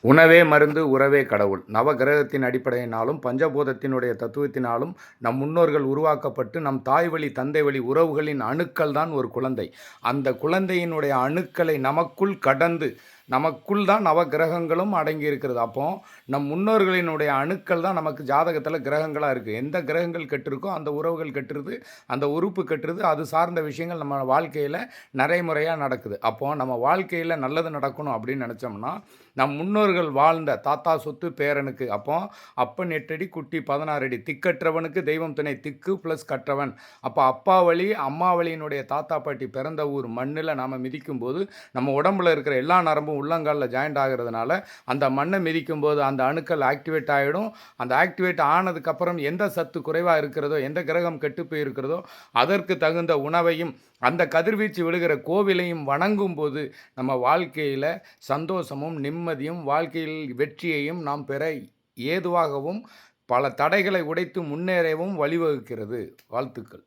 உணவே மருந்து உறவே கடவுள். நவகிரகத்தின் அடிப்படையினாலும் பஞ்சபூதத்தினுடைய தத்துவத்தினாலும் நம் முன்னோர்கள் உருவாக்கப்பட்டு நம் தாய் வழி தந்தை வழி உறவுகளின் அணுக்கள் தான் ஒரு குழந்தை. அந்த குழந்தையினுடைய அணுக்களை நமக்குள் கடந்து நமக்குள் தான் நவகிரகங்களும் அடங்கி இருக்கிறது. அப்போ நம் முன்னோர்களினுடைய அணுக்கள் தான் நமக்கு ஜாதகத்தில் கிரகங்களாக இருக்குது. எந்த கிரகங்கள் கெட்டிருக்கோ அந்த உறவுகள் கெட்டுருது, அந்த உறுப்பு கெட்டுருது. அது சார்ந்த விஷயங்கள் நம்ம வாழ்க்கையில் நடைமுறையாக நடக்குது. அப்போது நம்ம வாழ்க்கையில் நல்லது நடக்கணும் அப்படின்னு நினச்சோம்னா நம் முன்னோர்கள் வாழ்ந்த தாத்தா சொத்து பேரனுக்கு. அப்போ அப்பன் 8 அடி குட்டி 16 அடி, திக்கற்றவனுக்கு தெய்வம் துணை, திக்கு ப்ளஸ் கற்றவன். அப்போ அப்பா வழி அம்மா வழியினுடைய தாத்தா பாட்டி பிறந்த ஊர் மண்ணில் நாம் மிதிக்கும் போது நம்ம உடம்புல இருக்கிற எல்லா நரம்பும் உள்ளங்காலில் ஜாயிண்ட் ஆகிறதுனால அந்த மண்ணை மிதிக்கும் போது அந்த அணுக்கள் ஆக்டிவேட் ஆகிடும். அந்த ஆக்டிவேட் ஆனதுக்கப்புறம் எந்த சத்து குறைவாக இருக்கிறதோ, எந்த கிரகம் கெட்டு போயிருக்கிறதோ அதற்கு தகுந்த உணவையும் அந்த கதிர்வீச்சு விழுகிற கோவிலையும் வணங்கும் போது நம்ம வாழ்க்கையில் சந்தோஷமும் நிம்மதியும் வாழ்க்கையில் வெற்றியையும் நாம் பெற ஏதுவாகவும் பல தடைகளை உடைத்து முன்னேறவும் வழிவகுக்கிறது. வாழ்த்துக்கள்.